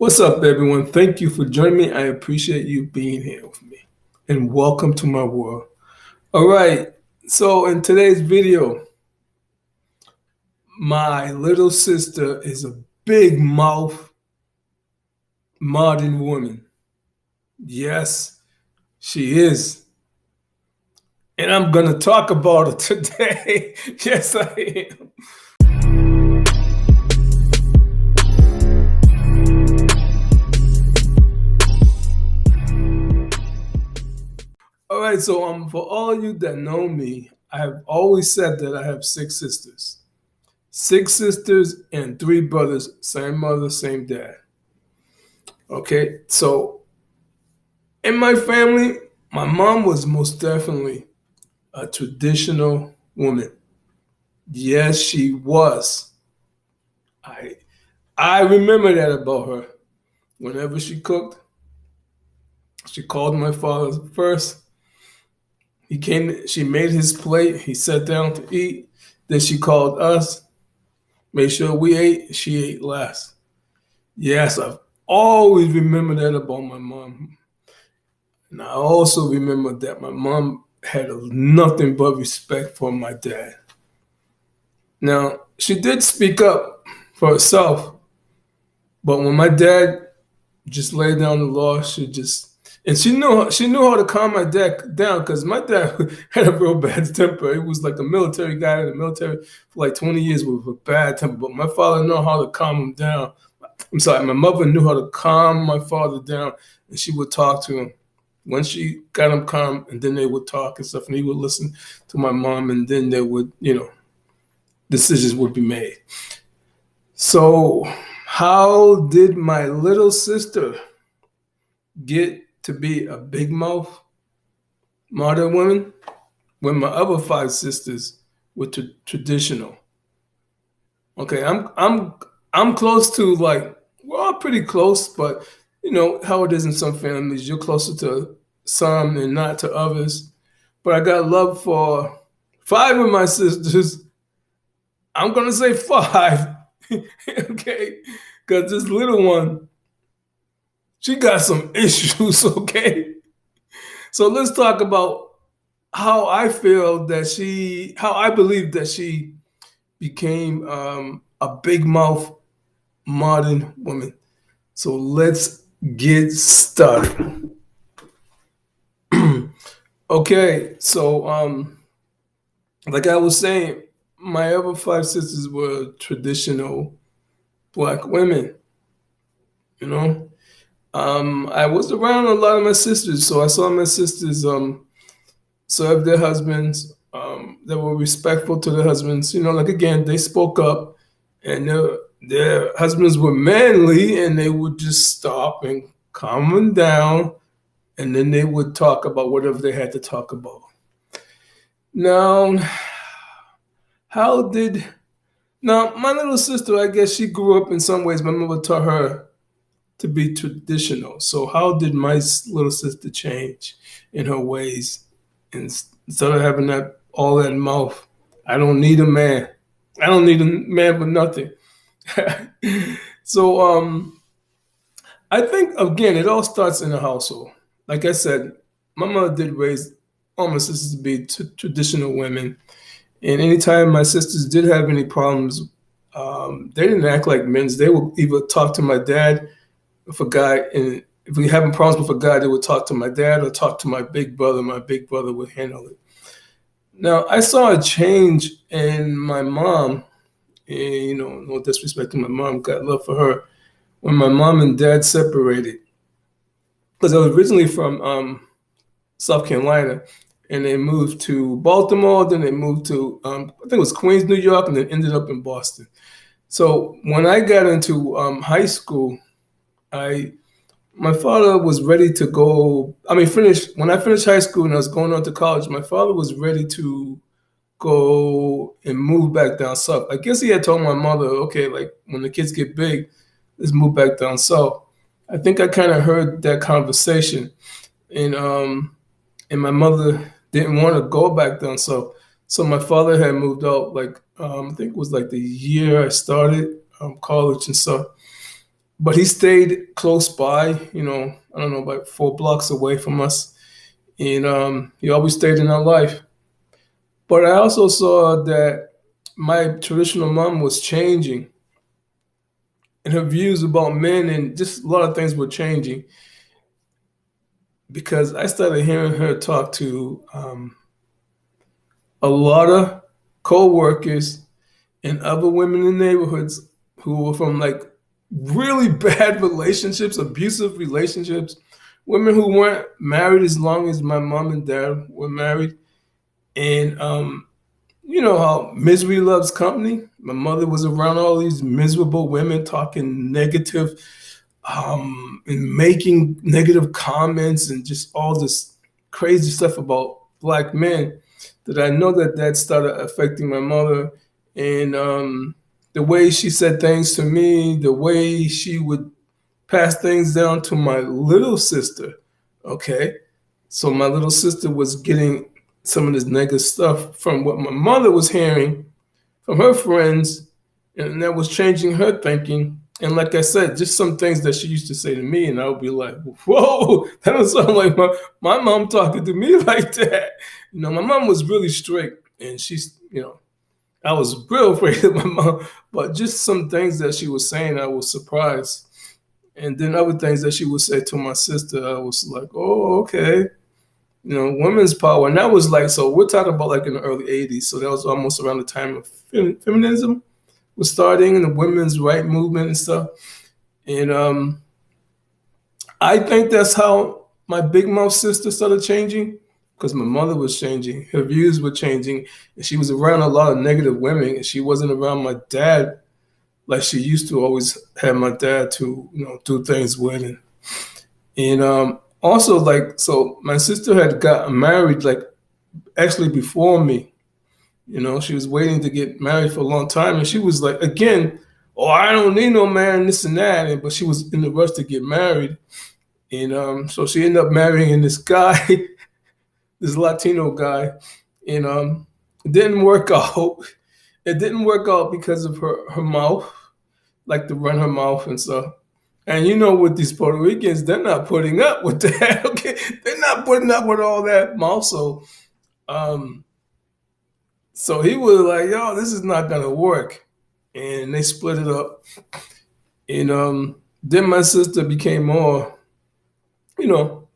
What's up, everyone? Thank you for joining me. I appreciate you being here with me. And welcome to my world. All right. So, in today's video, my little sister is a big mouth modern woman. Yes, she is. And I'm going to talk about it today. Yes, I am. All right. So, for all of you that know me, I have always said that I have six sisters. Six sisters and three brothers, same mother, same dad. Okay, so in my family, my mom was most definitely a traditional woman. Yes, she was. I I remember that about her. Whenever she cooked, she called my father first. He came, she made his plate, he sat down to eat. Then she called us, made sure we ate, she ate last. Yes, I've always remembered that about my mom. And I also remember that my mom had nothing but respect for my dad. Now, she did speak up for herself, but when my dad just laid down the law, and she knew how to calm my dad down because my dad had a real bad temper. He was like a military guy in the military for like 20 years with a bad temper. But my father knew how to calm him down. I'm sorry, my mother knew how to calm my father down, and she would talk to him. Once she got him calm, and then they would talk and stuff, and he would listen to my mom, and then they would, decisions would be made. So, how did my little sister get to be a big mouth modern woman when my other five sisters were traditional? Okay, I'm close to, like, we're all pretty close, but you know how it is in some families. You're closer to some and not to others. But I got love for five of my sisters. I'm gonna say five, okay? Because this little one, she got some issues, okay? So let's talk about how how I believe that she became a big mouth modern woman. So let's get started. Okay, so like I was saying, my other five sisters were traditional black women. You know, I was around a lot of my sisters, so I saw my sisters serve their husbands. They were respectful to their husbands. You know, like again, they spoke up, and their husbands were manly, and they would just stop and calm them down, and then they would talk about whatever they had to talk about. Now, how did now my little sister? I guess she grew up in some ways. My mother taught her to be traditional. So how did my little sister change in her ways? And instead of having all that mouth, I don't need a man. I don't need a man for nothing. So I think again it all starts in the household. Like I said, my mother did raise all my sisters to be traditional women. And anytime my sisters did have any problems, they didn't act like men. They would either talk to my dad if a guy, and if we having problems with a guy, they would talk to my dad or talk to my big brother. My big brother would handle it. Now, I saw a change in my mom, and, no disrespect to my mom, got love for her, when my mom and dad separated. Because I was originally from South Carolina, and they moved to Baltimore, then they moved to, I think it was Queens, New York, and then ended up in Boston. So when I got into high school, my father was ready to go. When I finished high school and I was going on to college, my father was ready to go and move back down south. I guess he had told my mother, okay, like when the kids get big, let's move back down south. I think I kind of heard that conversation, and my mother didn't want to go back down south. So my father had moved out, like I think it was like the year I started college and stuff. but he stayed close by. I don't know, about 4 blocks away from us, and he always stayed in our life. But I also saw that my traditional mom was changing, and her views about men and just a lot of things were changing because I started hearing her talk to a lot of co-workers and other women in neighborhoods who were from like really bad relationships, abusive relationships, women who weren't married as long as my mom and dad were married. And you know how misery loves company? My mother was around all these miserable women talking negative and making negative comments and just all this crazy stuff about black men that I know that started affecting my mother. And the way she said things to me, the way she would pass things down to my little sister. Okay. So my little sister was getting some of this negative stuff from what my mother was hearing from her friends, and that was changing her thinking. And like I said, just some things that she used to say to me, and I would be like, "Whoa, that don't sound like my mom talking to me like that." My mom was really strict, and I was real afraid of my mom. But just some things that she was saying, I was surprised. And then other things that she would say to my sister, I was like, "Oh, okay." Women's power. And that was like, so we're talking about like in the early 80s. So that was almost around the time of feminism was starting and the women's right movement and stuff. And I think that's how my big mouth sister started changing because my mother was changing. Her views were changing. And she was around a lot of negative women. And she wasn't around my dad like she used to always have my dad to, do things with. And also, like, so my sister had gotten married, like, actually before me. She was waiting to get married for a long time. And she was like, again, oh, I don't need no man, this and that. But she was in the rush to get married. And so she ended up marrying this guy, this Latino guy. And it didn't work out. It didn't work out because of her mouth, like to run her mouth and stuff. And with these Puerto Ricans, they're not putting up with that. Okay, they're not putting up with all that mouth. Um, so he was like, "Yo, this is not gonna work," and they split it up. And then my sister became more, you know,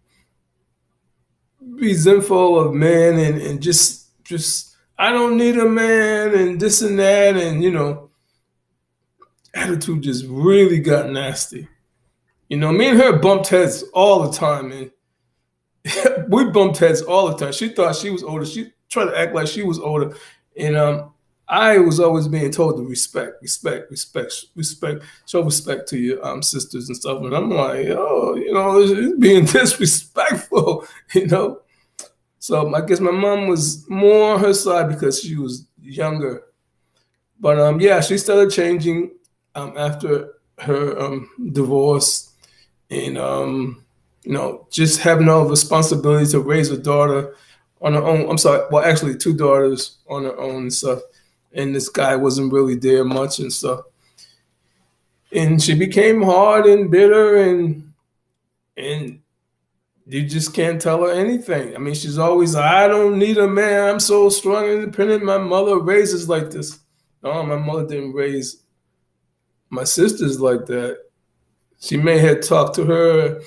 resentful of men and just I don't need a man and this and that and attitude just really got nasty. Me and her bumped heads all the time, and we bumped heads all the time. She thought she was older. She tried to act like she was older, and I was always being told to respect, respect, respect, respect, show respect to your sisters and stuff. And I'm like, oh, it's being disrespectful. So I guess my mom was more on her side because she was younger. But yeah, she started changing after her divorce, and just having all the responsibility to raise a daughter on her own. I'm sorry, well, actually, 2 daughters on her own and stuff. And this guy wasn't really there much and stuff. And she became hard and bitter, and you just can't tell her anything. I mean, she's always, I don't need a man. I'm so strong and independent. My mother raises like this. No, my mother didn't raise my sisters like that. She may have talked to her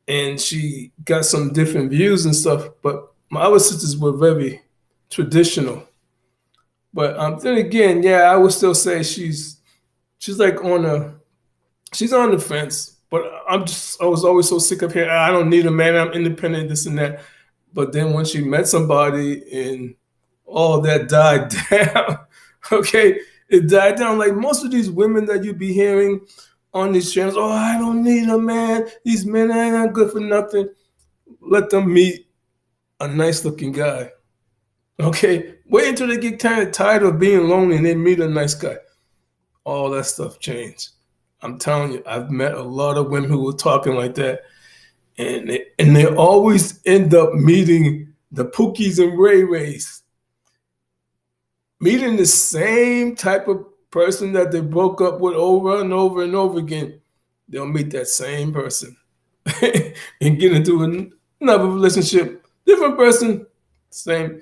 and she got some different views and stuff, but my other sisters were very traditional. But then again, yeah, I would still say she's like she's on the fence. But I was always so sick of hearing, I don't need a man, I'm independent, this and that. But then when she met somebody and all that died down, okay, it died down. Like most of these women that you be hearing on these channels, oh, I don't need a man. These men ain't not good for nothing. Let them meet a nice looking guy. Okay, wait until they get kind of tired of being lonely and they meet a nice guy. All that stuff changed. I'm telling you, I've met a lot of women who were talking like that, and they always end up meeting the Pookies and Ray Rays, meeting the same type of person that they broke up with over and over and over again. they'll meet that same person and get into another relationship. Different person, same,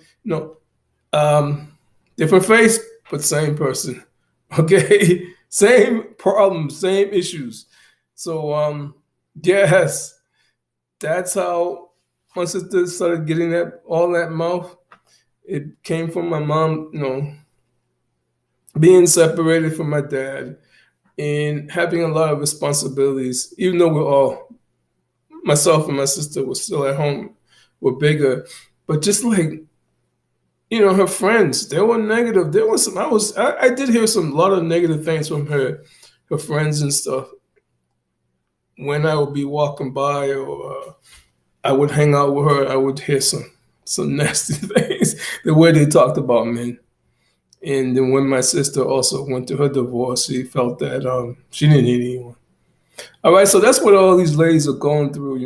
um, different face, but same person. Okay, same problems, same issues. So, yes, that's how my sister started getting that all that mouth. It came from my mom, being separated from my dad and having a lot of responsibilities. Even though we're all, myself and my sister were still at home, were bigger, but just like her friends, they were negative. There was some. I did hear some lot of negative things from her friends and stuff. When I would be walking by, or I would hang out with her, I would hear some nasty things. The way they talked about men. And then when my sister also went to her divorce, she felt that she didn't need anyone. All right, so that's what all these ladies are going through.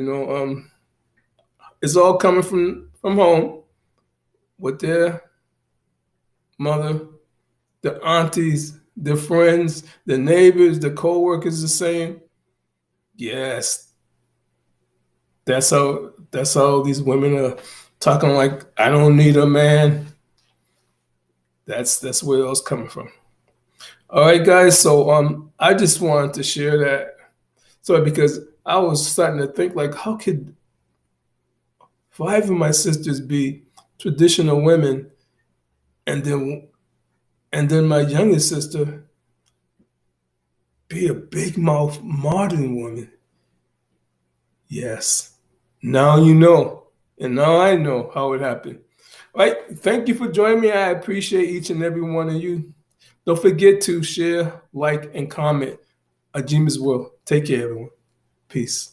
It's all coming from home with their mother, the aunties, the friends, the neighbors, the co-workers are saying, yes, that's how these women are talking like, I don't need a man. That's where it was coming from. All right, guys. So I just wanted to share that. So because I was starting to think like, how could five of my sisters be traditional women, and then my youngest sister be a big mouth modern woman? Yes. Now you know, and now I know how it happened. All right. Thank you for joining me. I appreciate each and every one of you. Don't forget to share, like, and comment. Agymah's World. Take care, everyone. Peace.